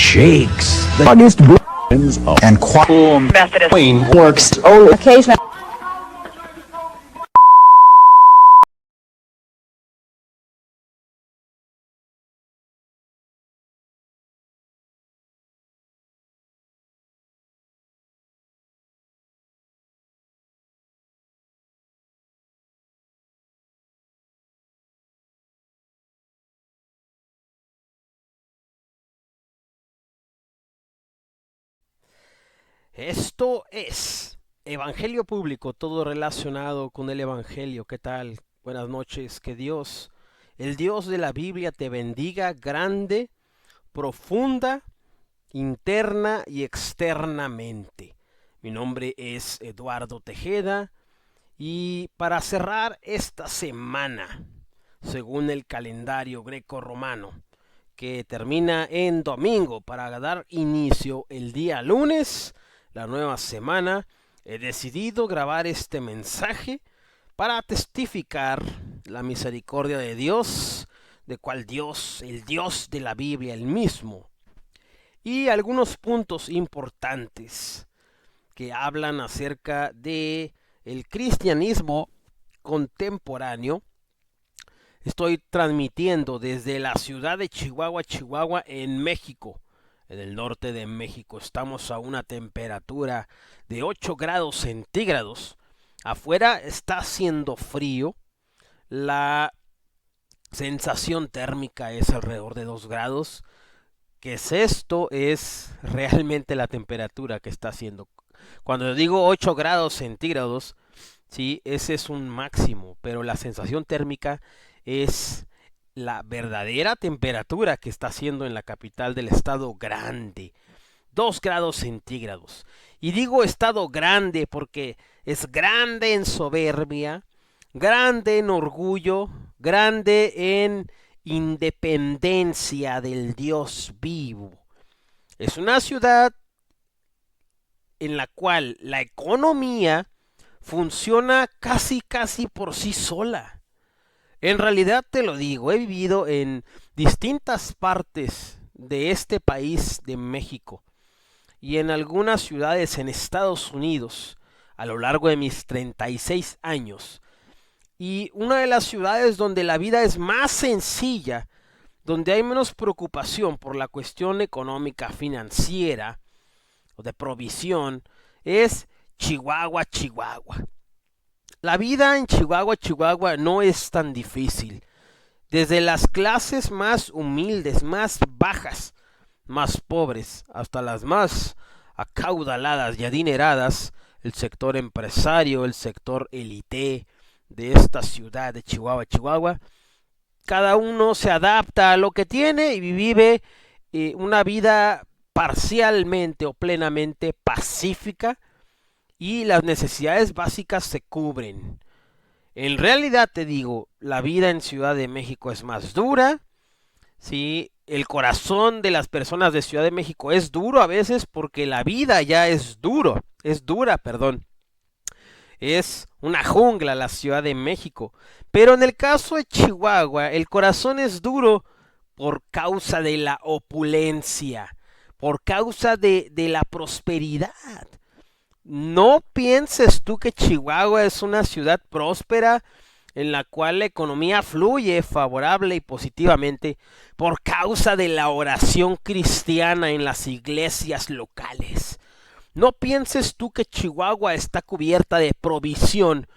shakes the August bones and Queen works only occasionally. Esto es Evangelio Público, todo relacionado con el Evangelio. ¿Qué tal? Buenas noches. Que Dios, el Dios de la Biblia, te bendiga grande, profunda, interna y externamente. Mi nombre es Eduardo Tejeda y para cerrar esta semana, según el calendario greco-romano, que termina en domingo para dar inicio el día lunes, la nueva semana, he decidido grabar este mensaje para testificar la misericordia de Dios, de cual Dios, el Dios de la Biblia, el mismo, y algunos puntos importantes que hablan acerca de el cristianismo contemporáneo. Estoy transmitiendo desde la ciudad de Chihuahua, Chihuahua, en México, en el norte de México. Estamos a una temperatura de 8 grados centígrados. Afuera está haciendo frío. La sensación térmica es alrededor de 2 grados. ¿Qué es esto? Es realmente la temperatura que está haciendo. Cuando digo 8 grados centígrados, sí, ese es un máximo, pero la sensación térmica es la verdadera temperatura que está haciendo en la capital del estado grande, 2 grados centígrados. Y digo estado grande porque es grande en soberbia, grande en orgullo, grande en independencia del Dios vivo. Es una ciudad en la cual la economía funciona casi por sí sola. En realidad te lo digo, he vivido en distintas partes de este país de México y en algunas ciudades en Estados Unidos a lo largo de mis 36 años. Y una de las ciudades donde la vida es más sencilla, donde hay menos preocupación por la cuestión económica financiera o de provisión, es Chihuahua, Chihuahua. La vida en Chihuahua, Chihuahua no es tan difícil. Desde las clases más humildes, más bajas, más pobres, hasta las más acaudaladas y adineradas, el sector empresario, el sector élite de esta ciudad de Chihuahua, Chihuahua, cada uno se adapta a lo que tiene y vive una vida parcialmente o plenamente pacífica, y las necesidades básicas se cubren. En realidad te digo, la vida en Ciudad de México es más dura, ¿sí? El corazón de las personas de Ciudad de México es duro a veces porque la vida ya es dura, perdón. Es una jungla la Ciudad de México. Pero en el caso de Chihuahua, el corazón es duro por causa de la opulencia, por causa de la prosperidad. No pienses tú que Chihuahua es una ciudad próspera en la cual la economía fluye favorable y positivamente por causa de la oración cristiana en las iglesias locales. No pienses tú que Chihuahua está cubierta de provisión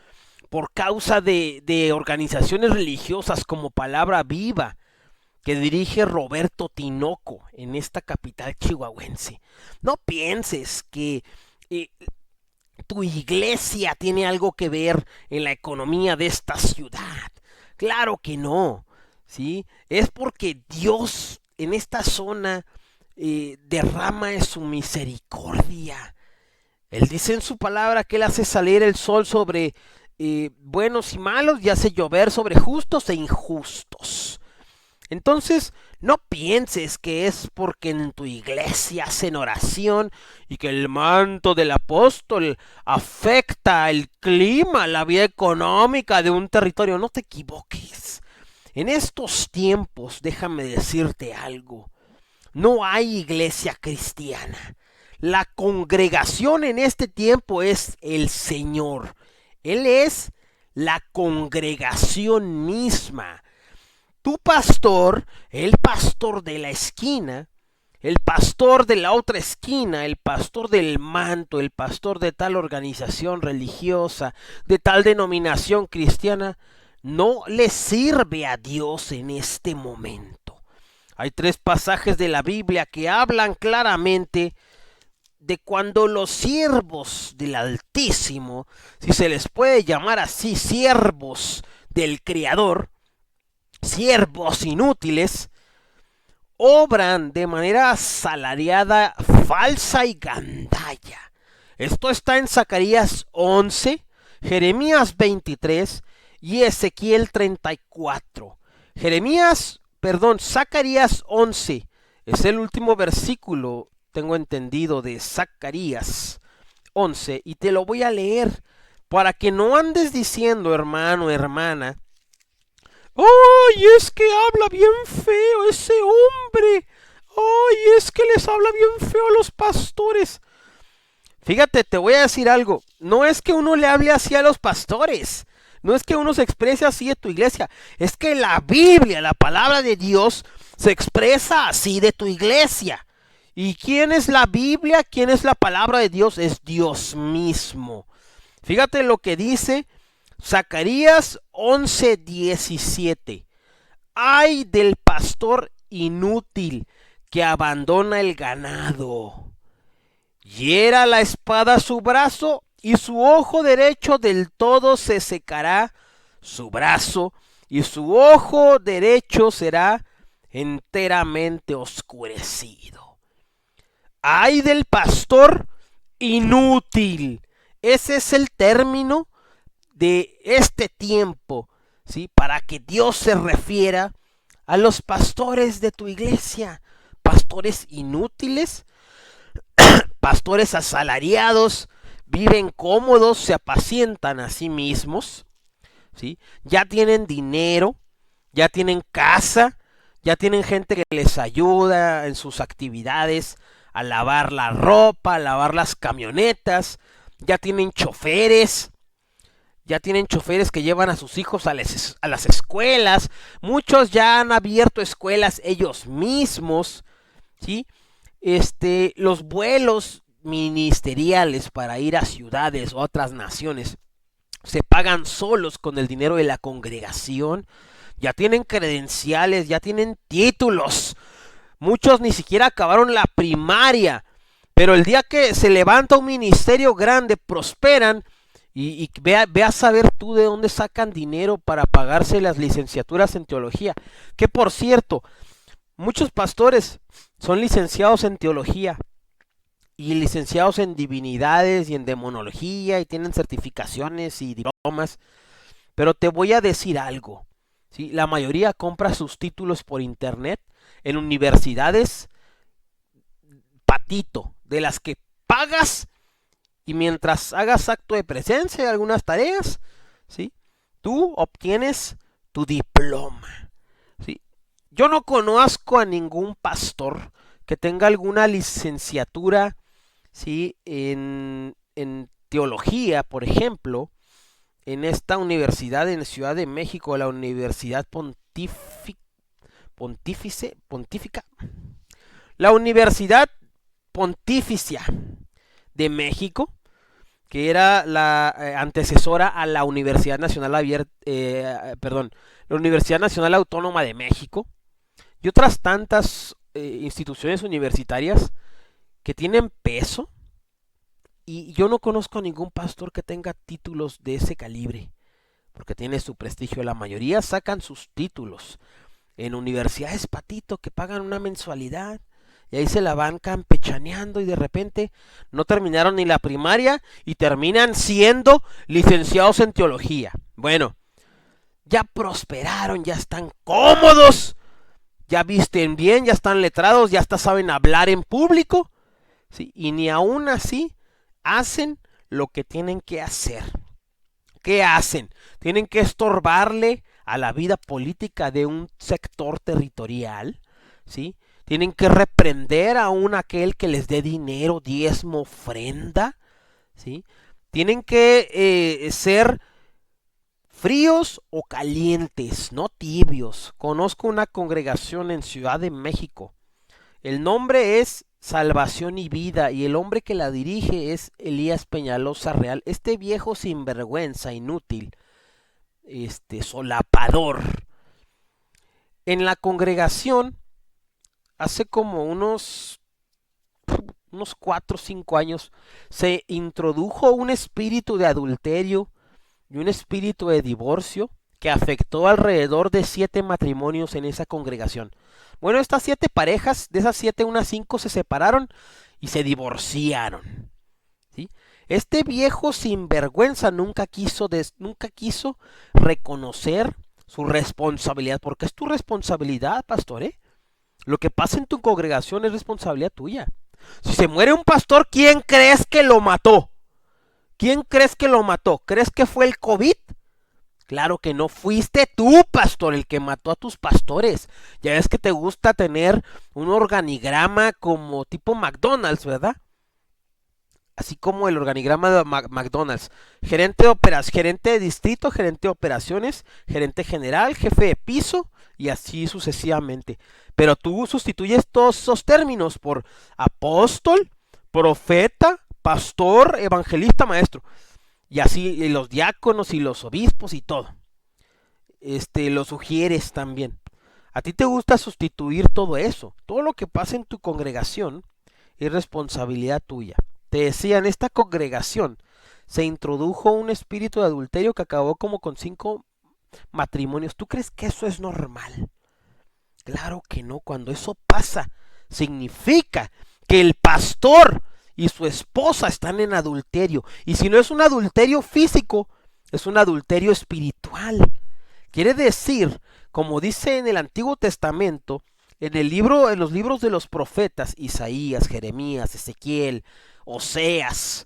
por causa de organizaciones religiosas como Palabra Viva, que dirige Roberto Tinoco en esta capital chihuahuense. No pienses que tu iglesia tiene algo que ver en la economía de esta ciudad. Claro que no, ¿sí? Es porque Dios en esta zona derrama su misericordia. Él dice en su palabra que Él hace salir el sol sobre buenos y malos y hace llover sobre justos e injustos. Entonces, no pienses que es porque en tu iglesia hacen oración y que el manto del apóstol afecta el clima, la vida económica de un territorio. No te equivoques. En estos tiempos, déjame decirte algo. No hay iglesia cristiana. La congregación en este tiempo es el Señor. Él es la congregación misma. Tu pastor, el pastor de la esquina, el pastor de la otra esquina, el pastor del manto, el pastor de tal organización religiosa, de tal denominación cristiana, no le sirve a Dios en este momento. Hay 3 pasajes de la Biblia que hablan claramente de cuando los siervos del Altísimo, si se les puede llamar así, siervos del Creador, siervos inútiles, obran de manera asalariada, falsa y gandalla. Esto está en Zacarías 11, Jeremías 23 y Ezequiel 34. Zacarías 11 es el último versículo, tengo entendido, de Zacarías 11, y te lo voy a leer para que no andes diciendo, hermano, hermana, ¡ay, es que habla bien feo ese hombre! ¡Ay, es que les habla bien feo a los pastores! Fíjate, te voy a decir algo. No es que uno le hable así a los pastores. No es que uno se exprese así de tu iglesia. Es que la Biblia, la palabra de Dios, se expresa así de tu iglesia. ¿Y quién es la Biblia? ¿Quién es la palabra de Dios? Es Dios mismo. Fíjate lo que dice Zacarías 11:17. Ay del pastor inútil que abandona el ganado. Hiera la espada su brazo y su ojo derecho del todo se secará su brazo y su ojo derecho será enteramente oscurecido. Ay del pastor inútil. Ese es el término de este tiempo, ¿sí? Para que Dios se refiera a los pastores de tu iglesia, pastores inútiles, pastores asalariados, viven cómodos, se apacientan a sí mismos, ¿sí? Ya tienen dinero, ya tienen casa, ya tienen gente que les ayuda en sus actividades, a lavar la ropa, a lavar las camionetas, ya tienen choferes. Ya tienen choferes que llevan a sus hijos a las escuelas. Muchos ya han abierto escuelas ellos mismos, ¿sí? Los vuelos ministeriales para ir a ciudades o otras naciones se pagan solos con el dinero de la congregación. Ya tienen credenciales, ya tienen títulos. Muchos ni siquiera acabaron la primaria. Pero el día que se levanta un ministerio grande, prosperan. Y ve a saber tú de dónde sacan dinero para pagarse las licenciaturas en teología. Que por cierto, muchos pastores son licenciados en teología y licenciados en divinidades y en demonología y tienen certificaciones y diplomas. Pero te voy a decir algo, ¿sí? La mayoría compra sus títulos por internet en universidades patito, de las que pagas. Y mientras hagas acto de presencia y algunas tareas, ¿sí? Tú obtienes tu diploma, ¿sí? Yo no conozco a ningún pastor que tenga alguna licenciatura, ¿sí? en teología, por ejemplo, en esta universidad en Ciudad de México, la Universidad Pontífica, la Universidad Pontificia de México, que era la antecesora a la Universidad Nacional la Universidad Nacional Autónoma de México y otras tantas instituciones universitarias que tienen peso, y yo no conozco a ningún pastor que tenga títulos de ese calibre, porque tiene su prestigio. La mayoría sacan sus títulos en universidades patito que pagan una mensualidad. Y ahí se la van campechaneando y de repente no terminaron ni la primaria y terminan siendo licenciados en teología. Bueno, ya prosperaron, ya están cómodos, ya visten bien, ya están letrados, ya hasta saben hablar en público, ¿sí? Y ni aún así hacen lo que tienen que hacer. ¿Qué hacen? Tienen que estorbarle a la vida política de un sector territorial, ¿sí? tienen que reprender a aquel que les dé dinero, diezmo, ofrenda, ¿sí? Tienen que ser fríos o calientes, no tibios. Conozco una congregación en Ciudad de México. El nombre es Salvación y Vida y el hombre que la dirige es Elías Peñalosa Real. Este viejo sinvergüenza, inútil, solapador. En la congregación, hace como unos 4 o 5 años, se introdujo un espíritu de adulterio y un espíritu de divorcio que afectó alrededor de 7 matrimonios en esa congregación. Bueno, estas 7 parejas, de esas 7, unas 5 se separaron y se divorciaron, ¿sí? Este viejo sinvergüenza nunca quiso reconocer su responsabilidad, porque es tu responsabilidad, pastor, ¿eh? Lo que pasa en tu congregación es responsabilidad tuya. Si se muere un pastor, ¿quién crees que lo mató? ¿Quién crees que lo mató? ¿Crees que fue el COVID? Claro que no, fuiste tú, pastor, el que mató a tus pastores. Ya ves que te gusta tener un organigrama como tipo McDonald's, ¿verdad? Así como el organigrama de McDonald's. Gerente de distrito, gerente de operaciones, gerente general, jefe de piso y así sucesivamente. Pero tú sustituyes todos esos términos por apóstol, profeta, pastor, evangelista, maestro. Y así y los diáconos y los obispos y todo. Lo sugieres también. A ti te gusta sustituir todo eso. Todo lo que pasa en tu congregación es responsabilidad tuya. Te decía, en esta congregación se introdujo un espíritu de adulterio que acabó como con 5 matrimonios. ¿Tú crees que eso es normal? Claro que no. Cuando eso pasa, significa que el pastor y su esposa están en adulterio. Y si no es un adulterio físico, es un adulterio espiritual. Quiere decir, como dice en el Antiguo Testamento, en los libros de los profetas, Isaías, Jeremías, Ezequiel, Oseas,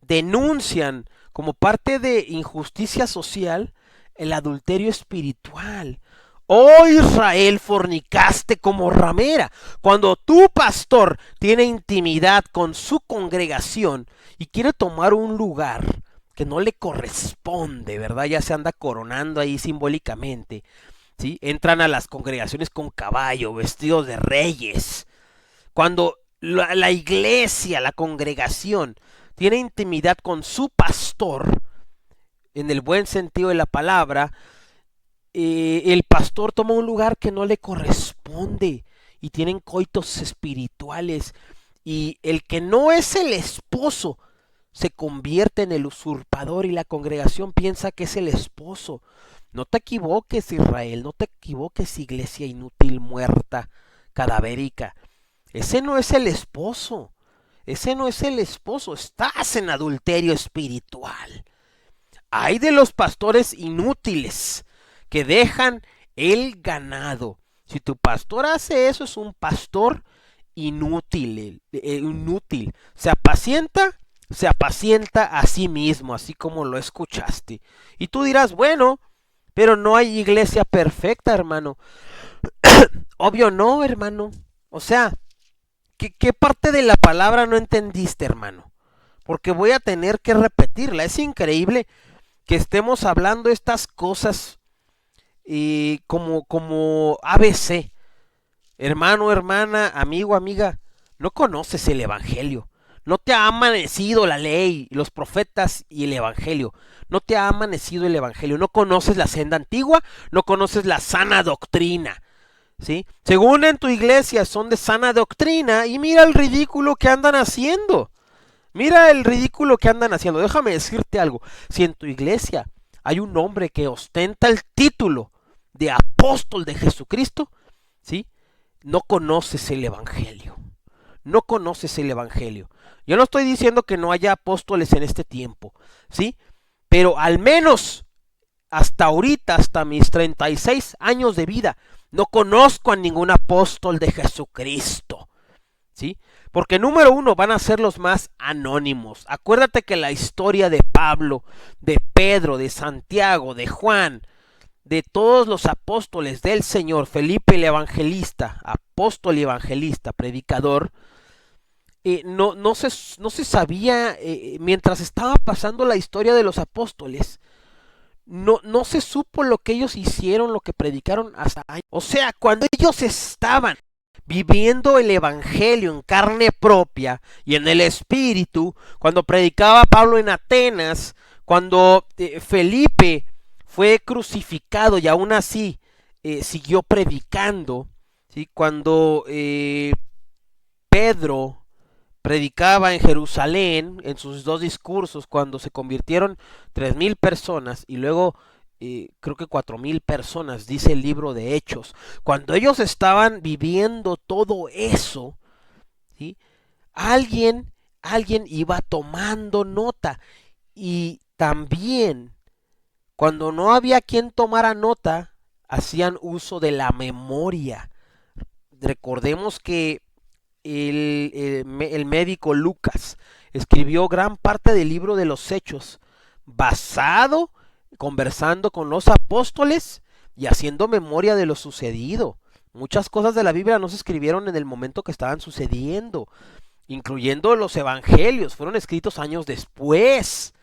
denuncian como parte de injusticia social el adulterio espiritual. Oh Israel, fornicaste como ramera. Cuando tu pastor tiene intimidad con su congregación y quiere tomar un lugar que no le corresponde, ¿verdad? Ya se anda coronando ahí simbólicamente, ¿sí? Entran a las congregaciones con caballo, vestidos de reyes. Cuando la iglesia, la congregación, tiene intimidad con su pastor, en el buen sentido de la palabra, el pastor toma un lugar que no le corresponde y tienen coitos espirituales y el que no es el esposo se convierte en el usurpador y la congregación piensa que es el esposo. No te equivoques, Israel, no te equivoques, iglesia inútil, muerta, cadavérica. Ese no es el esposo, ese no es el esposo, estás en adulterio espiritual. Hay de los pastores inútiles que dejan el ganado. Si tu pastor hace eso, es un pastor inútil, inútil. Se apacienta a sí mismo, así como lo escuchaste. Y tú dirás, bueno, pero no hay iglesia perfecta, hermano. Obvio no, hermano. O sea, ¿qué parte de la palabra no entendiste, hermano? Porque voy a tener que repetirla. Es increíble que estemos hablando estas cosas como ABC. Hermano, hermana, amigo, amiga, no conoces el evangelio. No te ha amanecido la ley, los profetas y el evangelio. No te ha amanecido el evangelio. No conoces la senda antigua, no conoces la sana doctrina, ¿sí? Según en tu iglesia son de sana doctrina y mira el ridículo que andan haciendo. Mira el ridículo que andan haciendo. Déjame decirte algo. Si en tu iglesia hay un hombre que ostenta el título de apóstol de Jesucristo, ¿sí? No conoces el evangelio. No conoces el evangelio. Yo no estoy diciendo que no haya apóstoles en este tiempo, ¿sí? Pero al menos hasta ahorita, hasta mis 36 años de vida, no conozco a ningún apóstol de Jesucristo, ¿sí? Porque número uno, van a ser los más anónimos. Acuérdate que la historia de Pablo, de Pedro, de Santiago, de Juan, de todos los apóstoles del Señor, Felipe el evangelista, apóstol y evangelista, predicador, no se sabía, mientras estaba pasando la historia de los apóstoles, no se supo lo que ellos hicieron, lo que predicaron hasta años. O sea, cuando ellos estaban viviendo el evangelio en carne propia y en el espíritu, cuando predicaba Pablo en Atenas, cuando Felipe fue crucificado y aún así siguió predicando, ¿sí? Cuando Pedro predicaba en Jerusalén en sus dos discursos, cuando se convirtieron 3,000 personas y luego creo que 4,000 personas, dice el libro de Hechos. Cuando ellos estaban viviendo todo eso, ¿sí? alguien iba tomando nota. Y también, cuando no había quien tomara nota, hacían uso de la memoria. Recordemos que el médico Lucas escribió gran parte del libro de los Hechos basado, conversando con los apóstoles y haciendo memoria de lo sucedido. Muchas cosas de la Biblia no se escribieron en el momento que estaban sucediendo, incluyendo los evangelios, fueron escritos años después.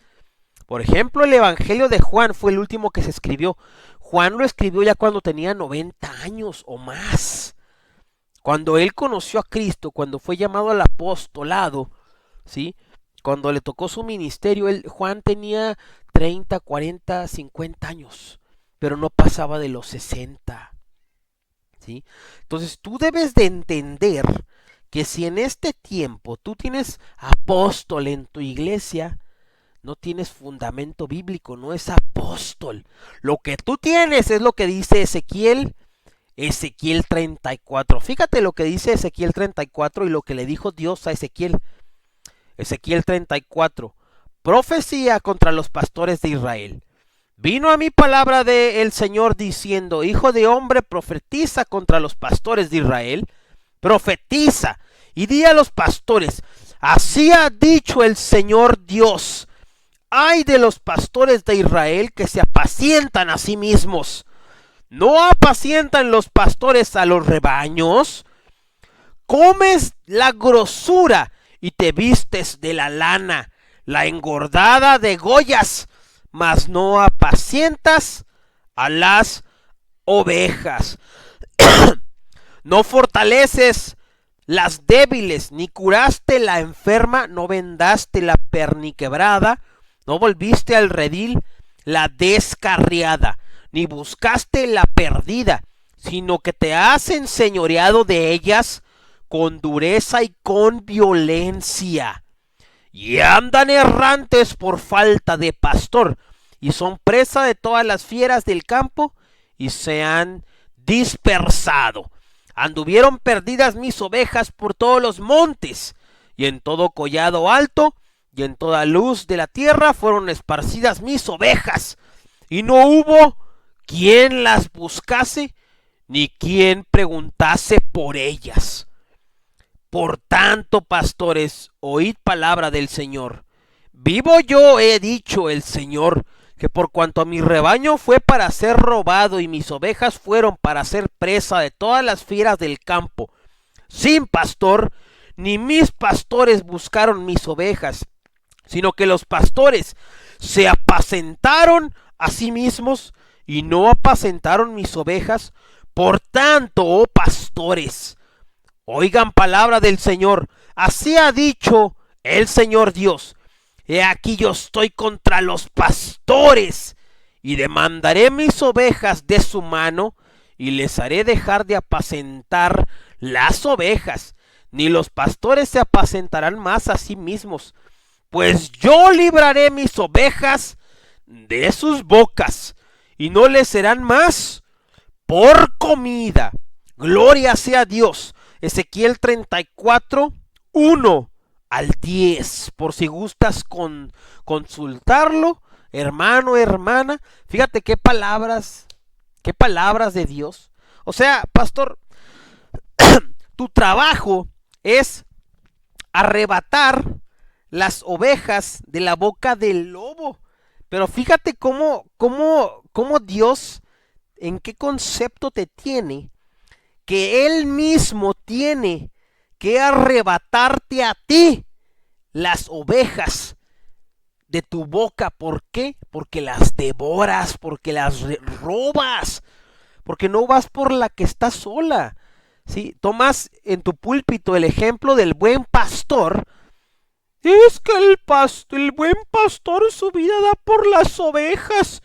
Por ejemplo, el evangelio de Juan fue el último que se escribió. Juan lo escribió ya cuando tenía 90 años o más. Cuando él conoció a Cristo, cuando fue llamado al apostolado, ¿sí? Cuando le tocó su ministerio, Juan tenía 30, 40, 50 años, pero no pasaba de los 60, ¿sí? Entonces tú debes de entender que si en este tiempo tú tienes apóstol en tu iglesia, no tienes fundamento bíblico, no es apóstol. Lo que tú tienes es lo que dice Ezequiel 34. Fíjate lo que dice Ezequiel 34 y lo que le dijo Dios a Ezequiel. Ezequiel 34. Profecía contra los pastores de Israel. Vino a mí palabra del Señor diciendo: Hijo de hombre, profetiza contra los pastores de Israel. Profetiza y di a los pastores: así ha dicho el Señor Dios. Ay de los pastores de Israel que se apacientan a sí mismos. ¿No apacientan los pastores a los rebaños? Comes la grosura y te vistes de la lana, la engordada degollas, mas no apacientas a las ovejas. No fortaleces las débiles, ni curaste la enferma, no vendaste la perniquebrada, no volviste al redil la descarriada, ni buscaste la perdida, sino que te has enseñoreado de ellas con dureza y con violencia. Y andan errantes por falta de pastor, y son presa de todas las fieras del campo, y se han dispersado. Anduvieron perdidas mis ovejas por todos los montes, y en todo collado alto, y en toda luz de la tierra fueron esparcidas mis ovejas, y no hubo quien las buscase, ni quien preguntase por ellas. Por tanto, pastores, oíd palabra del Señor. Vivo yo, he dicho el Señor, que por cuanto a mi rebaño fue para ser robado y mis ovejas fueron para ser presa de todas las fieras del campo, sin pastor, ni mis pastores buscaron mis ovejas, sino que los pastores se apacentaron a sí mismos y no apacentaron mis ovejas. Por tanto, oh pastores, oigan palabra del Señor. Así ha dicho el Señor Dios: he aquí yo estoy contra los pastores, y demandaré mis ovejas de su mano, y les haré dejar de apacentar las ovejas, ni los pastores se apacentarán más a sí mismos, pues yo libraré mis ovejas de sus bocas, y no les serán más por comida. Gloria sea a Dios. Ezequiel 34, 1 al 10, por si gustas consultarlo, hermano, hermana. Fíjate qué palabras de Dios. O sea, pastor, tu trabajo es arrebatar las ovejas de la boca del lobo. Pero fíjate cómo Dios en qué concepto te tiene que Él mismo tiene que arrebatarte a ti las ovejas de tu boca? ¿Por qué? Porque las devoras, porque las robas, porque no vas por la que está sola. ¿Sí? Tomas en tu púlpito el ejemplo del buen pastor. Es que el buen pastor su vida da por las ovejas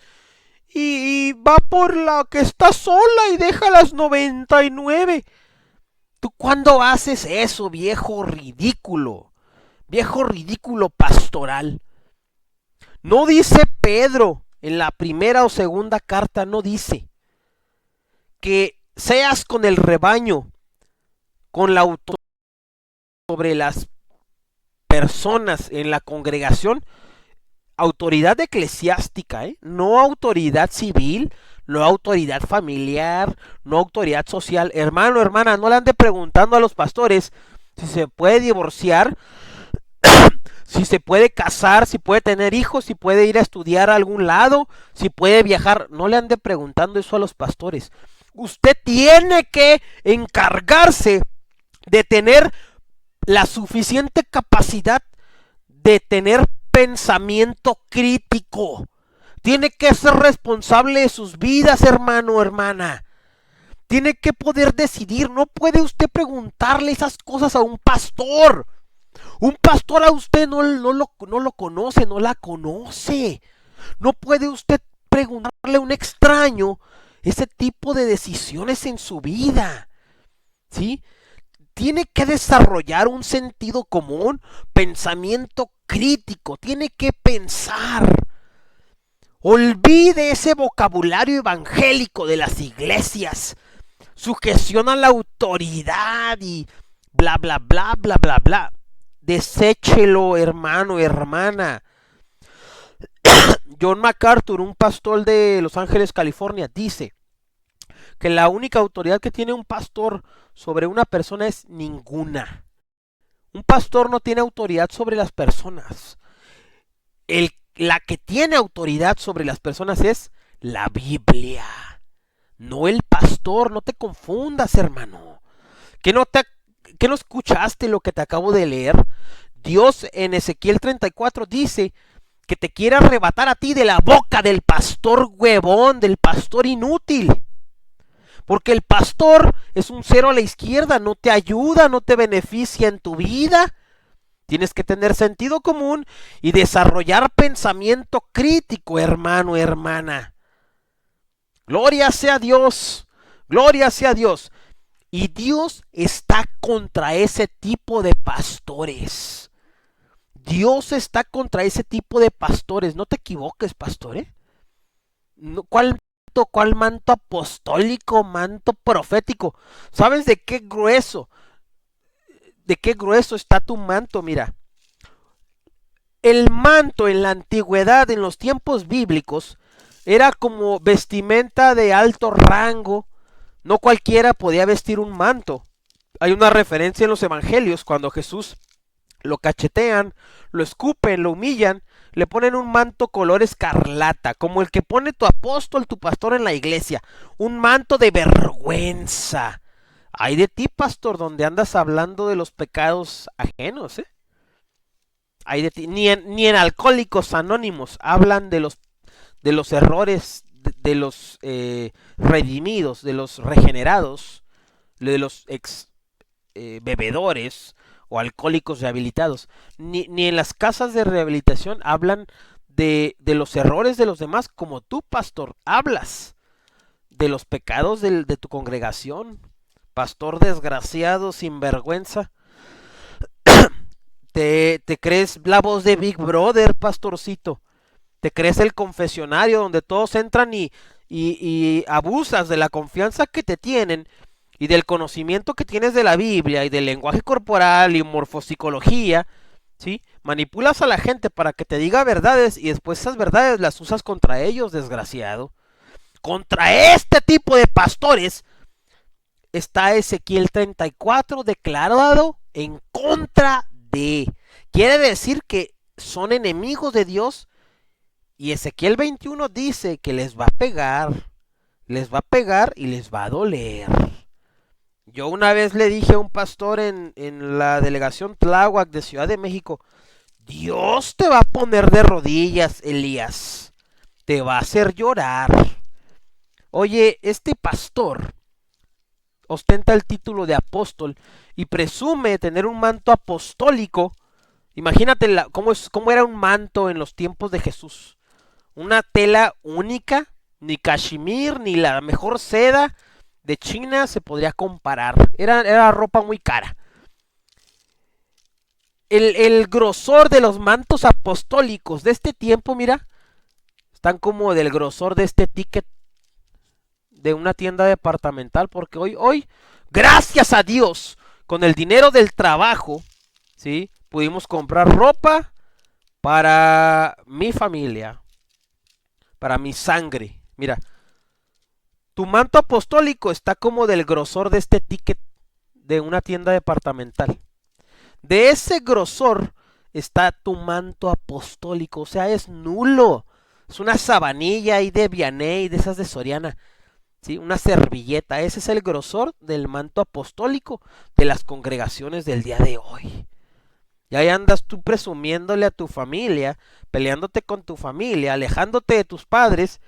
y va por la que está sola y deja las 99. ¿Tú cuándo haces eso, viejo ridículo? Viejo ridículo pastoral. No dice Pedro en la primera o segunda carta, no dice que seas con el rebaño, con la autoridad sobre las personas en la congregación, autoridad eclesiástica, no autoridad civil, no autoridad familiar, no autoridad social. Hermano, hermana, no le ande preguntando a los pastores si se puede divorciar, si se puede casar, si puede tener hijos, si puede ir a estudiar a algún lado, si puede viajar. No le ande preguntando eso a los pastores. Usted tiene que encargarse de tener la suficiente capacidad de tener pensamiento crítico. Tiene que ser responsable de sus vidas, hermano, hermana. Tiene que poder decidir. No puede usted preguntarle esas cosas a un pastor. Un pastor a usted no lo conoce, no la conoce. No puede usted preguntarle a un extraño ese tipo de decisiones en su vida. ¿Sí? Tiene que desarrollar un sentido común, pensamiento crítico, tiene que pensar. Olvide ese vocabulario evangélico de las iglesias, sujeción a la autoridad y bla, bla, bla, bla, bla, bla. Deséchelo, hermano, hermana. John MacArthur, un pastor de Los Ángeles, California, dice que la única autoridad que tiene un pastor sobre una persona es ninguna. Un pastor no tiene autoridad sobre las personas. La que tiene autoridad sobre las personas es la Biblia, no el pastor. No te confundas, hermano. ¿Que no escuchaste lo que te acabo de leer? Dios en Ezequiel 34 dice que te quiere arrebatar a ti de la boca del pastor huevón, del pastor inútil. Porque el pastor es un cero a la izquierda, no te ayuda, no te beneficia en tu vida. Tienes que tener sentido común y desarrollar pensamiento crítico, hermano, hermana. Gloria sea Dios, gloria sea Dios. Y Dios está contra ese tipo de pastores. Dios está contra ese tipo de pastores. No te equivoques, pastor, ¿Cuál manto apostólico, manto profético? ¿Sabes de qué grueso? ¿De qué grueso está tu manto? Mira, el manto en la antigüedad, en los tiempos bíblicos, era como vestimenta de alto rango. No cualquiera podía vestir un manto. Hay una referencia en los evangelios cuando Jesús lo cachetean, lo escupen, lo humillan, le ponen un manto color escarlata, como el que pone tu apóstol, tu pastor en la iglesia, un manto de vergüenza. Ay de ti, pastor, donde andas hablando de los pecados ajenos, Ay de ti. Ni en Alcohólicos Anónimos hablan de los errores de los redimidos, de los regenerados, de los bebedores o alcohólicos rehabilitados. Ni en las casas de rehabilitación hablan de los errores de los demás, como tú, pastor, hablas de los pecados de tu congregación. Pastor desgraciado, sinvergüenza. ¿Te crees la voz de Big Brother, pastorcito? ¿Te crees el confesionario donde todos entran y abusas de la confianza que te tienen y del conocimiento que tienes de la Biblia y del lenguaje corporal y morfopsicología? ¿Sí? Manipulas a la gente para que te diga verdades y después esas verdades las usas contra ellos, desgraciado. Contra este tipo de pastores está Ezequiel 34 declarado en contra de. Quiere decir que son enemigos de Dios. Y Ezequiel 21 dice que les va a pegar, les va a pegar y les va a doler. Yo una vez le dije a un pastor en la delegación Tláhuac de Ciudad de México, Dios te va a poner de rodillas, Elías. Te va a hacer llorar. Oye, este pastor ostenta el título de apóstol y presume tener un manto apostólico. Imagínate cómo era un manto en los tiempos de Jesús. Una tela única, ni cachemir, ni la mejor seda de China se podría comparar. Era ropa muy cara. El grosor de los mantos apostólicos de este tiempo, mira, están como del grosor de este ticket de una tienda departamental, porque hoy, gracias a Dios, con el dinero del trabajo, ¿sí? Pudimos comprar ropa para mi familia, para mi sangre. Mira, tu manto apostólico está como del grosor de este ticket de una tienda departamental. De ese grosor está tu manto apostólico, o sea, es nulo. Es una sabanilla ahí de Vianey, de esas de Soriana. ¿Sí? Una servilleta, ese es el grosor del manto apostólico de las congregaciones del día de hoy. Y ahí andas tú presumiéndole a tu familia, peleándote con tu familia, alejándote de tus padres,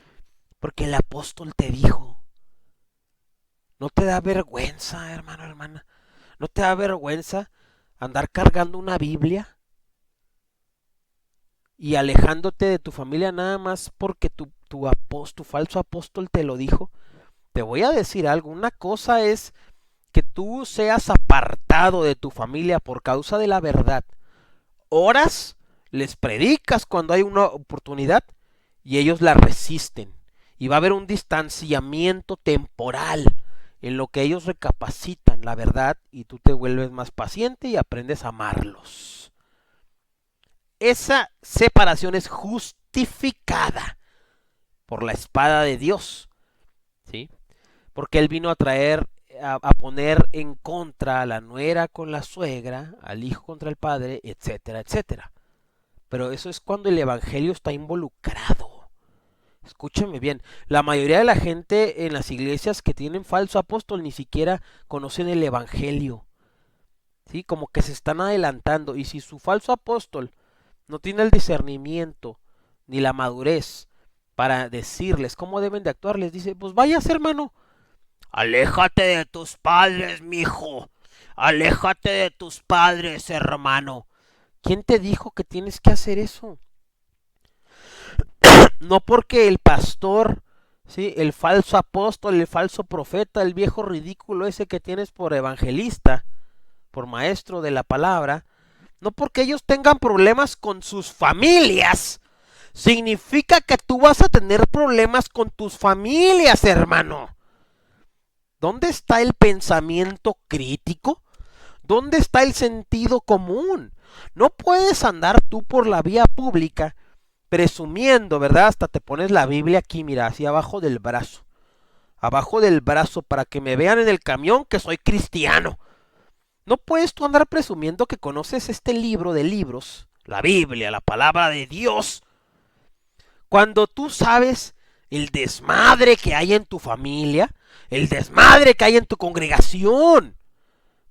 porque el apóstol te dijo. ¿No te da vergüenza, hermano, hermana? ¿No te da vergüenza andar cargando una Biblia y alejándote de tu familia nada más porque tu falso apóstol te lo dijo? Te voy a decir algo, una cosa es que tú seas apartado de tu familia por causa de la verdad. Oras, les predicas cuando hay una oportunidad y ellos la resisten. Y va a haber un distanciamiento temporal en lo que ellos recapacitan la verdad y tú te vuelves más paciente y aprendes a amarlos. Esa separación es justificada por la espada de Dios, ¿sí? Porque él vino a traer, a poner en contra a la nuera con la suegra, al hijo contra el padre, etcétera, etcétera. Pero eso es cuando el evangelio está involucrado. Escúchame bien, la mayoría de la gente en las iglesias que tienen falso apóstol ni siquiera conocen el evangelio. ¿Sí? Como que se están adelantando. Y si su falso apóstol no tiene el discernimiento ni la madurez para decirles cómo deben de actuar, les dice, pues váyase, hermano. Aléjate de tus padres, mijo. Aléjate de tus padres, hermano. ¿Quién te dijo que tienes que hacer eso? No porque el pastor, ¿sí? El falso apóstol, el falso profeta, el viejo ridículo ese que tienes por evangelista, por maestro de la palabra, no porque ellos tengan problemas con sus familias, significa que tú vas a tener problemas con tus familias, hermano. ¿Dónde está el pensamiento crítico? ¿Dónde está el sentido común? No puedes andar tú por la vía pública presumiendo, ¿verdad? Hasta te pones la Biblia aquí, mira, así abajo del brazo. Abajo del brazo para que me vean en el camión que soy cristiano. No puedes tú andar presumiendo que conoces este libro de libros, la Biblia, la palabra de Dios, cuando tú sabes el desmadre que hay en tu familia, el desmadre que hay en tu congregación.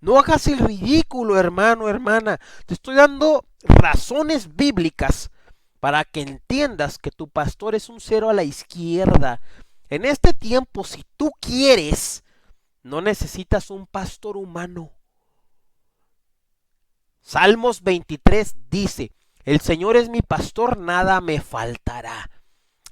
No hagas el ridículo, hermano, hermana. Te estoy dando razones bíblicas para que entiendas que tu pastor es un cero a la izquierda. En este tiempo, si tú quieres, no necesitas un pastor humano. Salmos 23 dice, el Señor es mi pastor, nada me faltará.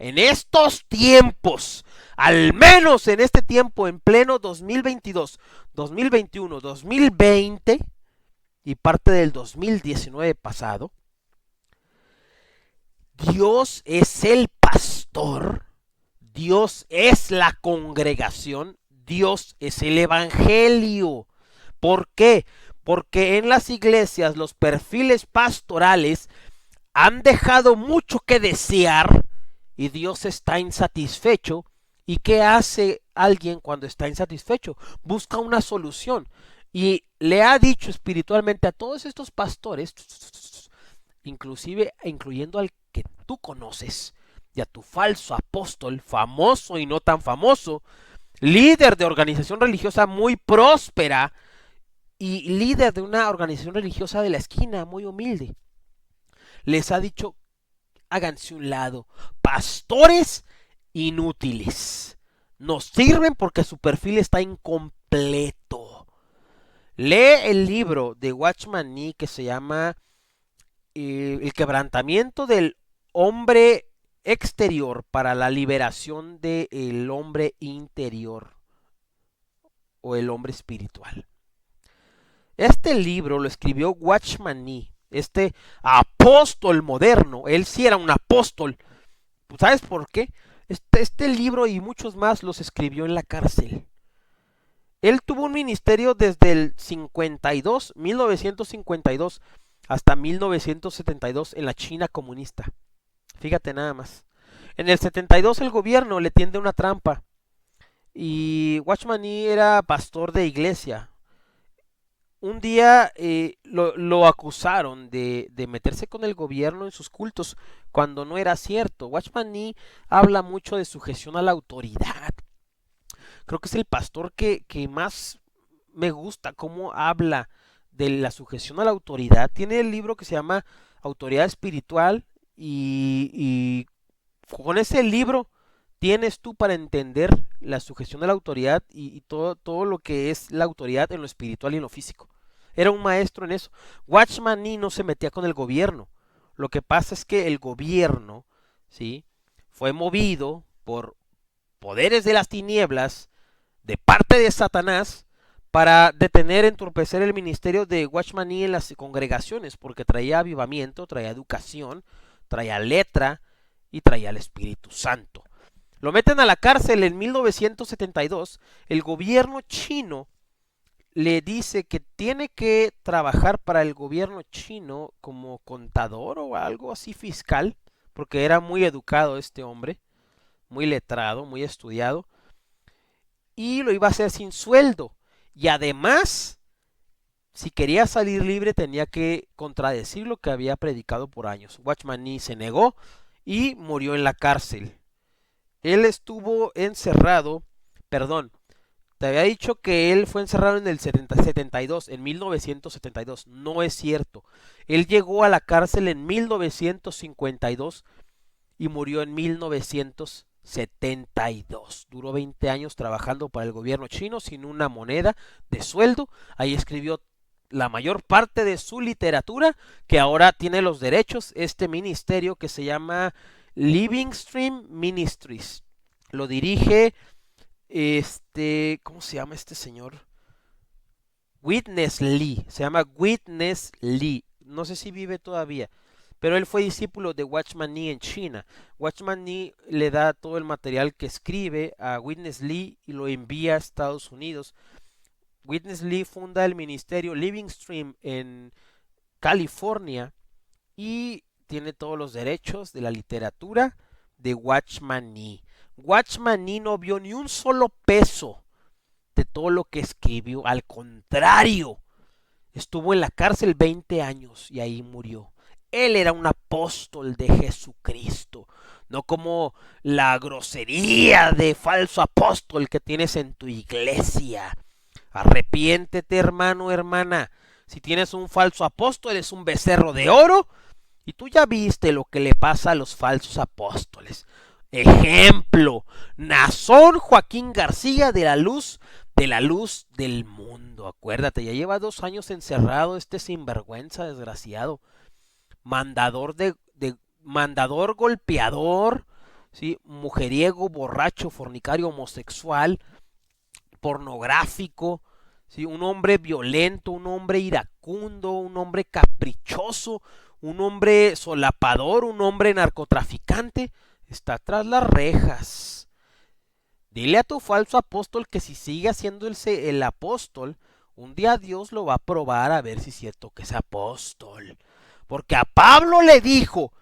En estos tiempos, al menos en este tiempo, en pleno 2022, 2021, 2020 y parte del 2019 pasado, Dios es el pastor, Dios es la congregación, Dios es el evangelio. ¿Por qué? Porque en las iglesias los perfiles pastorales han dejado mucho que desear y Dios está insatisfecho. ¿Y qué hace alguien cuando está insatisfecho? Busca una solución. Y le ha dicho espiritualmente a todos estos pastores, inclusive incluyendo al que tú conoces, y a tu falso apóstol, famoso y no tan famoso, líder de organización religiosa muy próspera y líder de una organización religiosa de la esquina muy humilde, les ha dicho: háganse un lado, pastores inútiles, nos sirven porque su perfil está incompleto. Lee el libro de Watchman Nee que se llama El quebrantamiento del hombre exterior para la liberación del hombre interior o el hombre espiritual. Este libro lo escribió Watchman Nee, este apóstol moderno. Él sí era un apóstol. ¿Sabes por qué? Este libro y muchos más los escribió en la cárcel. Él tuvo un ministerio desde el 1952 hasta 1972 en la China comunista. Fíjate nada más. En el 72 el gobierno le tiende una trampa y Watchman Nee era pastor de iglesia. Un día lo acusaron de meterse con el gobierno en sus cultos cuando no era cierto. Watchman Nee habla mucho de sujeción a la autoridad. Creo que es el pastor que más me gusta cómo habla de la sujeción a la autoridad. Tiene el libro que se llama Autoridad Espiritual y con ese libro tienes tú para entender la sujeción a la autoridad y todo lo que es la autoridad en lo espiritual y en lo físico. Era un maestro en eso. Watchman Nee no se metía con el gobierno. Lo que pasa es que el gobierno, ¿sí?, fue movido por poderes de las tinieblas de parte de Satanás para detener, entorpecer el ministerio de Watchman Nee en las congregaciones, porque traía avivamiento, traía educación, traía letra y traía el Espíritu Santo. Lo meten a la cárcel en 1972. El gobierno chino le dice que tiene que trabajar para el gobierno chino como contador o algo así, fiscal, porque era muy educado este hombre, muy letrado, muy estudiado, y lo iba a hacer sin sueldo. Y además, si quería salir libre, tenía que contradecir lo que había predicado por años. Watchman Nee se negó y murió en la cárcel. Él estuvo encerrado, perdón, te había dicho que él fue encerrado en el 72, en 1972. No es cierto. Él llegó a la cárcel en 1952 y murió en 1972. Duró 20 años trabajando para el gobierno chino sin una moneda de sueldo. Ahí escribió la mayor parte de su literatura, que ahora tiene los derechos este ministerio que se llama Living Stream Ministries. Lo dirige ¿cómo se llama este señor? Witness Lee. Se llama Witness Lee. No sé si vive todavía, pero él fue discípulo de Watchman Nee en China. Watchman Nee le da todo el material que escribe a Witness Lee y lo envía a Estados Unidos. Witness Lee funda el ministerio Living Stream en California y tiene todos los derechos de la literatura de Watchman Nee. Watchman Nee no vio ni un solo peso de todo lo que escribió. Al contrario, estuvo en la cárcel 20 años y ahí murió. Él era un apóstol de Jesucristo, no como la grosería de falso apóstol que tienes en tu iglesia. Arrepiéntete, hermano, hermana. Si tienes un falso apóstol, es un becerro de oro. Y tú ya viste lo que le pasa a los falsos apóstoles. Ejemplo, Nazón Joaquín García de la luz del mundo. Acuérdate, ya lleva 2 años encerrado este sinvergüenza desgraciado. Mandador golpeador, ¿sí?, mujeriego, borracho, fornicario, homosexual, pornográfico, ¿sí?, un hombre violento, un hombre iracundo, un hombre caprichoso, un hombre solapador, un hombre narcotraficante. Está tras las rejas. Dile a tu falso apóstol que si sigue haciendo el apóstol, un día Dios lo va a probar a ver si es cierto que es apóstol. Porque a Pablo le dijo,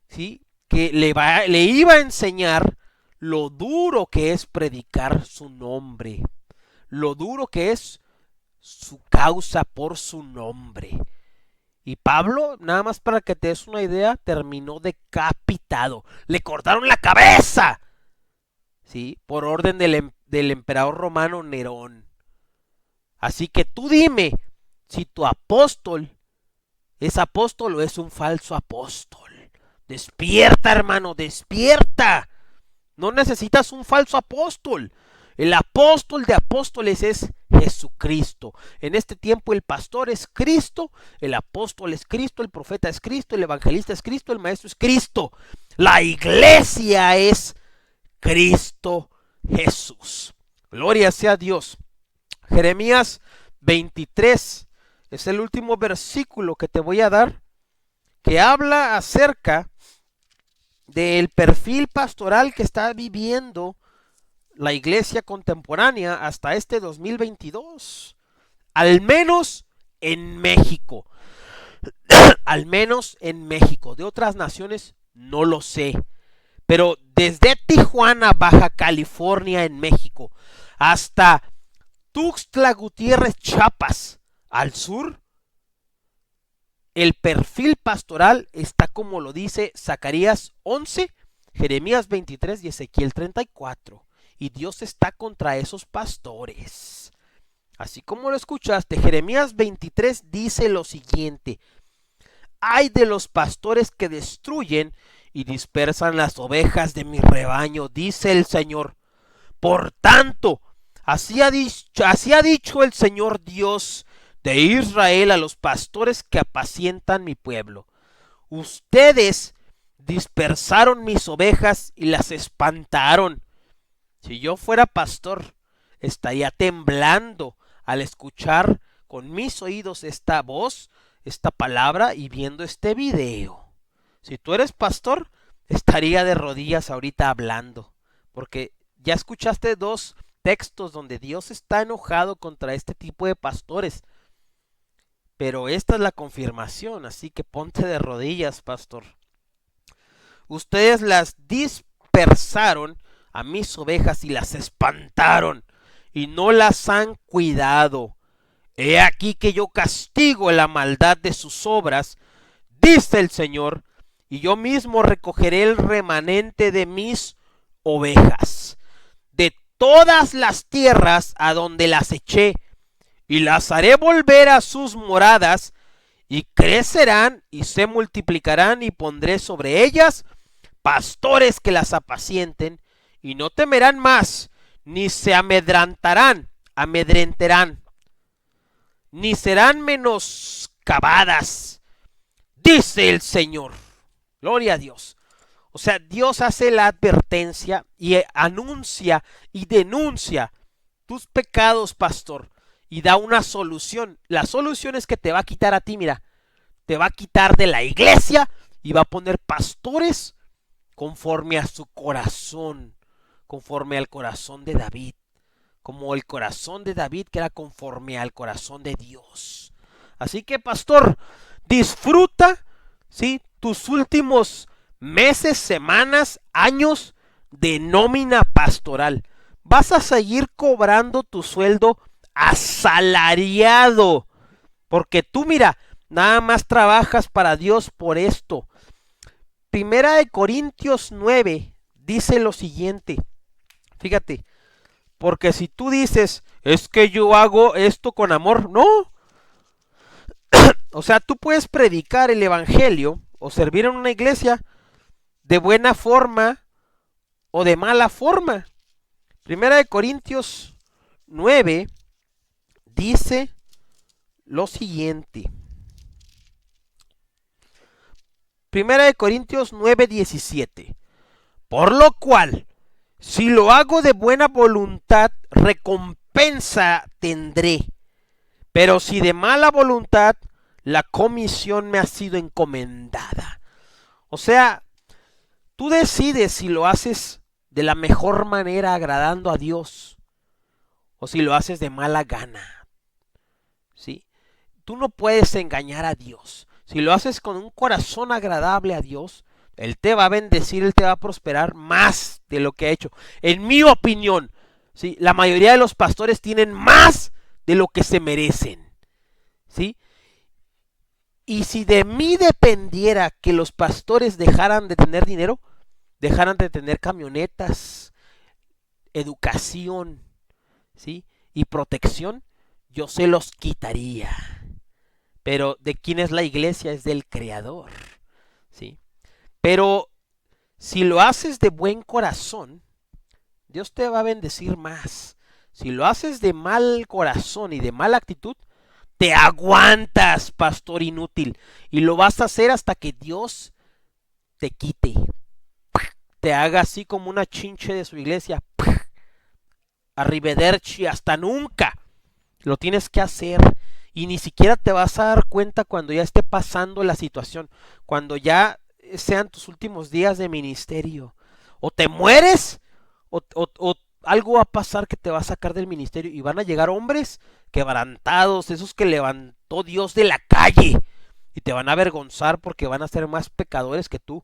¿sí?, que le iba a enseñar lo duro que es predicar su nombre, lo duro que es su causa por su nombre. Y Pablo, nada más para que te des una idea, terminó decapitado. Le cortaron la cabeza, ¿sí? Por orden del emperador romano Nerón. Así que tú dime si tu apóstol es apóstol o es un falso apóstol. Despierta, hermano, despierta. No necesitas un falso apóstol. El apóstol de apóstoles es Jesucristo. En este tiempo el pastor es Cristo, el apóstol es Cristo, el profeta es Cristo, el evangelista es Cristo, el maestro es Cristo. La iglesia es Cristo Jesús. Gloria sea a Dios. Jeremías 23 es el último versículo que te voy a dar, que habla acerca del perfil pastoral que está viviendo la iglesia contemporánea hasta este 2022. Al menos en México. Al menos en México. De otras naciones no lo sé. Pero desde Tijuana, Baja California, en México, hasta Tuxtla Gutiérrez, Chiapas, al sur, el perfil pastoral está como lo dice Zacarías 11, Jeremías 23 y Ezequiel 34. Y Dios está contra esos pastores. Así como lo escuchaste, Jeremías 23 dice lo siguiente: ay de los pastores que destruyen y dispersan las ovejas de mi rebaño, dice el Señor. Por tanto, así ha dicho el Señor Dios de Israel a los pastores que apacientan mi pueblo. Ustedes dispersaron mis ovejas y las espantaron. Si yo fuera pastor, estaría temblando al escuchar con mis oídos esta voz, esta palabra y viendo este video. Si tú eres pastor, estaría de rodillas ahorita hablando, porque ya escuchaste dos textos donde Dios está enojado contra este tipo de pastores. Pero esta es la confirmación, así que ponte de rodillas, pastor. Ustedes las dispersaron a mis ovejas y las espantaron, y no las han cuidado. He aquí que yo castigo la maldad de sus obras, dice el Señor, y yo mismo recogeré el remanente de mis ovejas, de todas las tierras a donde las eché, y las haré volver a sus moradas, y crecerán y se multiplicarán, y pondré sobre ellas pastores que las apacienten, y no temerán más, ni se amedrentarán, ni serán menoscabadas, dice el Señor. Gloria a Dios. O sea, Dios hace la advertencia y anuncia y denuncia tus pecados, pastor, y da una solución. La solución es que te va a quitar a ti, mira, te va a quitar de la iglesia y va a poner pastores conforme a su corazón, conforme al corazón de David, como el corazón de David que era conforme al corazón de Dios. Así que, pastor, disfruta, ¿sí?, tus últimos meses, semanas, años de nómina pastoral. Vas a seguir cobrando tu sueldo asalariado, porque tú, mira, nada más trabajas para Dios por esto. Primera de Corintios 9 dice lo siguiente, fíjate, porque si tú dices, es que yo hago esto con amor, no. O sea, tú puedes predicar el evangelio o servir en una iglesia de buena forma o de mala forma. Primera de Corintios 9 dice lo siguiente. Primera de Corintios 9:17. Por lo cual, si lo hago de buena voluntad, recompensa tendré. Pero si de mala voluntad, la comisión me ha sido encomendada. O sea, tú decides si lo haces de la mejor manera agradando a Dios o si lo haces de mala gana. ¿Sí? Tú no puedes engañar a Dios. Si lo haces con un corazón agradable a Dios, Él te va a bendecir, Él te va a prosperar más de lo que ha hecho. En mi opinión, ¿sí?, la mayoría de los pastores tienen más de lo que se merecen. ¿Sí? Y si de mí dependiera que los pastores dejaran de tener dinero, dejaran de tener camionetas, educación, ¿sí? Y protección, yo se los quitaría. Pero ¿de quién es la iglesia? Es del Creador, ¿sí? Pero si lo haces de buen corazón, Dios te va a bendecir más. Si lo haces de mal corazón y de mala actitud, te aguantas, pastor inútil. Y lo vas a hacer hasta que Dios te quite. Te haga así como una chinche de su iglesia. Arrivederci, hasta nunca. Lo tienes que hacer. Y ni siquiera te vas a dar cuenta cuando ya esté pasando la situación. Cuando ya sean tus últimos días de ministerio. O te mueres o algo va a pasar que te va a sacar del ministerio. Y van a llegar hombres quebrantados. Esos que levantó Dios de la calle. Y te van a avergonzar porque van a ser más pecadores que tú.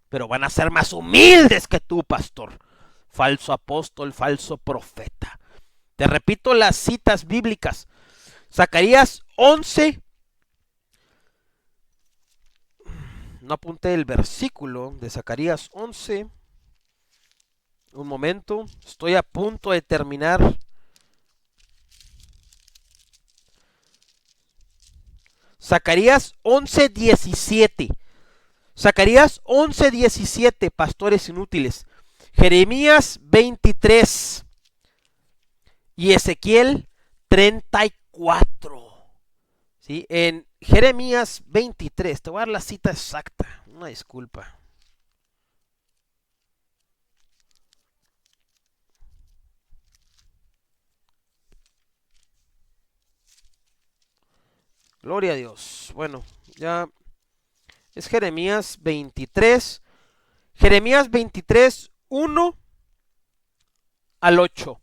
Pero van a ser más humildes que tú, pastor. Falso apóstol, falso profeta. Te repito las citas bíblicas. Zacarías 11. No apunté el versículo de Zacarías 11. Un momento. Estoy a punto de terminar. Zacarías 11:17. Zacarías 11:17, pastores inútiles. Jeremías 23 y Ezequiel 34. ¿Sí? En Jeremías 23, te voy a dar la cita exacta. Una disculpa. Gloria a Dios. Bueno, ya es Jeremías 23. Jeremías 23, 1 al 8.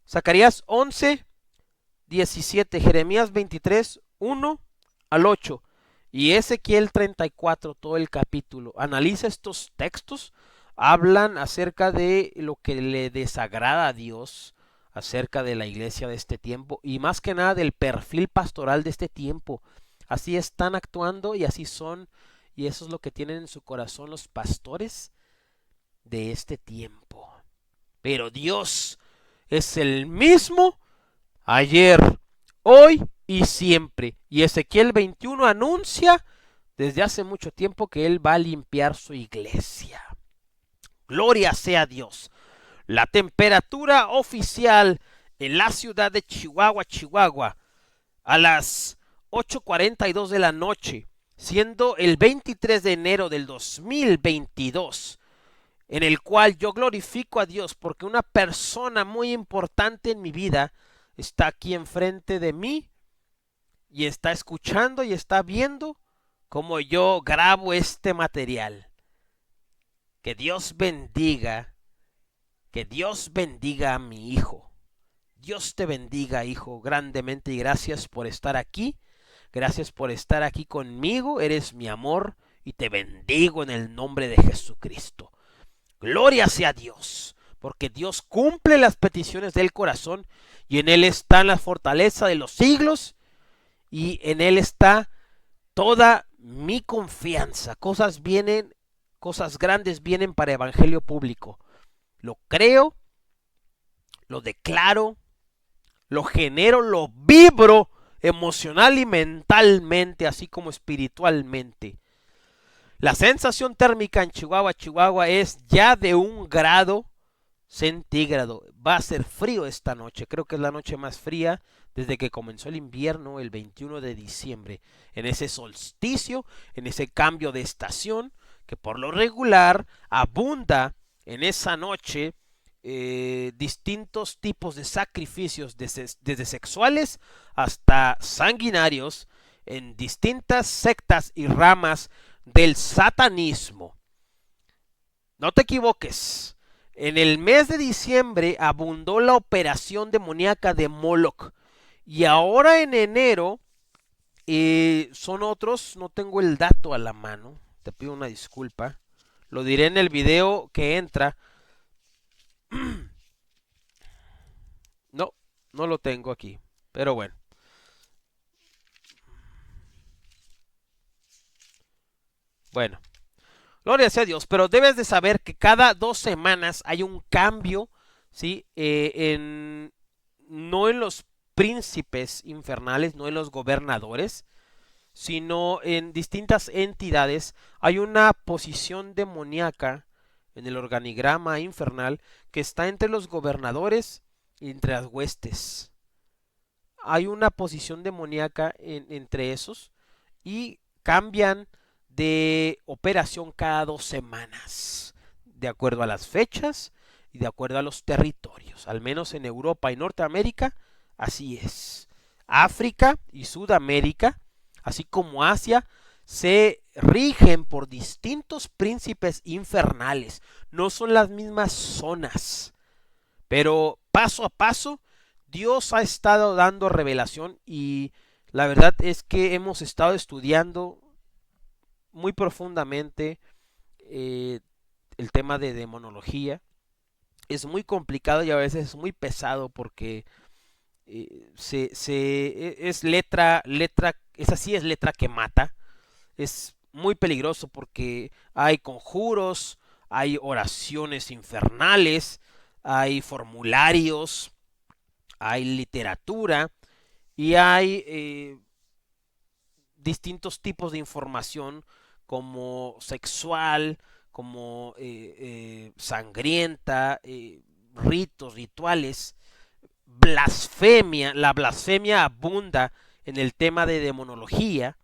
Zacarías 11, 17. Jeremías 23, 1 al 8. Y Ezequiel 34, todo el capítulo. Analiza estos textos. Hablan acerca de lo que le desagrada a Dios, acerca de la iglesia de este tiempo y más que nada del perfil pastoral de este tiempo. Así están actuando y así son, y eso es lo que tienen en su corazón los pastores de este tiempo. Pero Dios es el mismo ayer, hoy y siempre. Y Ezequiel 21 anuncia desde hace mucho tiempo que Él va a limpiar su iglesia. Gloria sea a Dios. La temperatura oficial en la ciudad de Chihuahua, Chihuahua, a las 8:42 de la noche, siendo el 23 de enero del 2022, en el cual yo glorifico a Dios porque una persona muy importante en mi vida está aquí enfrente de mí y está escuchando y está viendo cómo yo grabo este material. Que Dios bendiga, que Dios bendiga a mi hijo. Dios te bendiga, hijo, grandemente y gracias por estar aquí. Gracias por estar aquí conmigo. Eres mi amor y te bendigo en el nombre de Jesucristo. Gloria sea a Dios, porque Dios cumple las peticiones del corazón y en Él está la fortaleza de los siglos y en Él está toda mi confianza. Cosas vienen, cosas grandes vienen para evangelio público. Lo creo, lo declaro, lo genero, lo vibro emocional y mentalmente, así como espiritualmente. La sensación térmica en Chihuahua, Chihuahua es ya de 1 °C. Va a ser frío esta noche. Creo que es la noche más fría desde que comenzó el invierno, el 21 de diciembre. En ese solsticio, en ese cambio de estación, que por lo regular abunda en esa noche distintos tipos de sacrificios, desde sexuales hasta sanguinarios, en distintas sectas y ramas del satanismo. No te equivoques. En el mes de diciembre abundó la operación demoníaca de Moloch. Y ahora en enero son otros, no tengo el dato a la mano. Te pido una disculpa. Lo diré en el video que entra. No, no lo tengo aquí. Pero bueno. Bueno, gloria sea a Dios, pero debes de saber que cada 2 semanas hay un cambio, ¿sí? No en los príncipes infernales, no en los gobernadores, sino en distintas entidades hay una posición demoníaca en el organigrama infernal que está entre los gobernadores y entre las huestes. Hay una posición demoníaca entre esos y cambian de operación cada 2 semanas, de acuerdo a las fechas y de acuerdo a los territorios. Al menos en Europa y Norteamérica, así es. África y Sudamérica, así como Asia, se rigen por distintos príncipes infernales. No son las mismas zonas, pero paso a paso Dios ha estado dando revelación y la verdad es que hemos estado estudiando muy profundamente el tema de demonología. Es muy complicado y a veces es muy pesado porque es esa sí es letra que mata. Es muy peligroso porque hay conjuros, hay oraciones infernales, hay formularios, hay literatura y hay distintos tipos de información como sexual, como sangrienta, ritos, rituales, blasfemia. La blasfemia abunda en el tema de demonología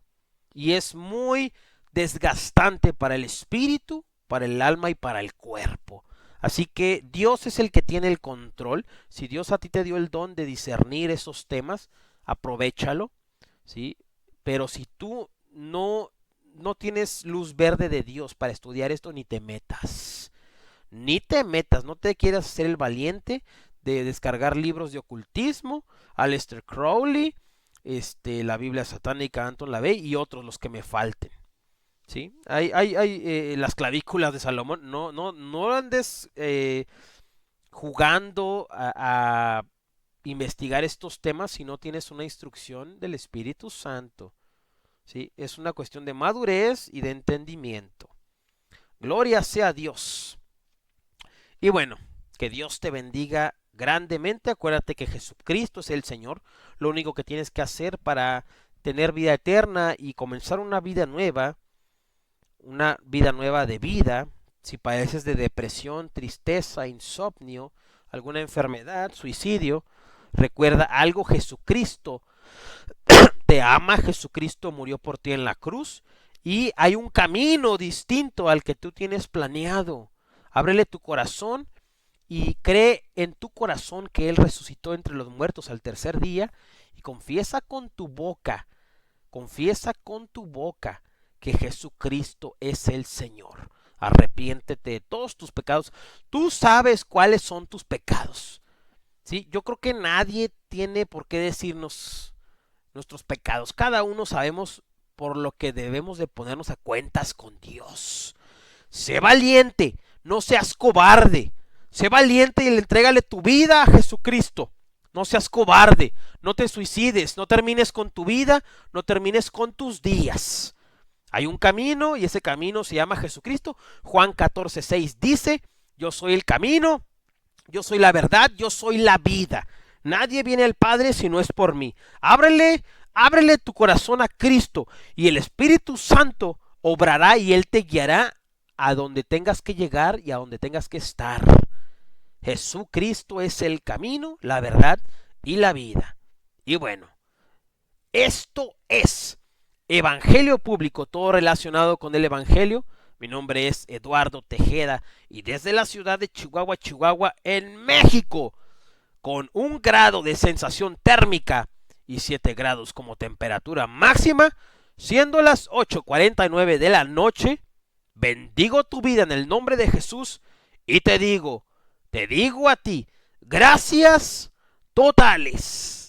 y es muy desgastante para el espíritu, para el alma y para el cuerpo. Así que Dios es el que tiene el control. Si Dios a ti te dio el don de discernir esos temas, aprovéchalo, ¿sí? Pero si tú no tienes luz verde de Dios para estudiar esto, ni te metas. Ni te metas, no te quieras hacer el valiente de descargar libros de ocultismo, Aleister Crowley, la Biblia satánica, Anton LaVey y otros los que me falten. ¿Sí? Hay las clavículas de Salomón. No andes jugando a investigar estos temas si no tienes una instrucción del Espíritu Santo. ¿Sí? Es una cuestión de madurez y de entendimiento. Gloria sea a Dios. Y bueno, que Dios te bendiga grandemente. Acuérdate que Jesucristo es el Señor. Lo único que tienes que hacer para tener vida eterna y comenzar una vida nueva de vida, si padeces de depresión, tristeza, insomnio, alguna enfermedad, suicidio, recuerda algo: Jesucristo te ama, Jesucristo murió por ti en la cruz y hay un camino distinto al que tú tienes planeado. Ábrele tu corazón y cree en tu corazón que Él resucitó entre los muertos al tercer día y confiesa con tu boca que Jesucristo es el Señor. Arrepiéntete de todos tus pecados. Tú sabes cuáles son tus pecados. ¿Sí? Yo creo que nadie tiene por qué decirnos nuestros pecados. Cada uno sabemos por lo que debemos de ponernos a cuentas con Dios. Sé valiente, no seas cobarde. Sé valiente y entrégale tu vida a Jesucristo. No seas cobarde, no te suicides, no termines con tu vida, no termines con tus días. Hay un camino y ese camino se llama Jesucristo. Juan 14:6 dice: yo soy el camino, yo soy la verdad, yo soy la vida. Nadie viene al Padre si no es por mí. Ábrele tu corazón a Cristo y el Espíritu Santo obrará y Él te guiará a donde tengas que llegar y a donde tengas que estar. Jesucristo es el camino, la verdad y la vida. Y bueno, esto es Evangelio Público, todo relacionado con el Evangelio. Mi nombre es Eduardo Tejeda y desde la ciudad de Chihuahua, Chihuahua, en México, con 1 grado de sensación térmica y 7 grados como temperatura máxima, siendo las 8:49 de la noche, bendigo tu vida en el nombre de Jesús y te digo a ti, gracias totales.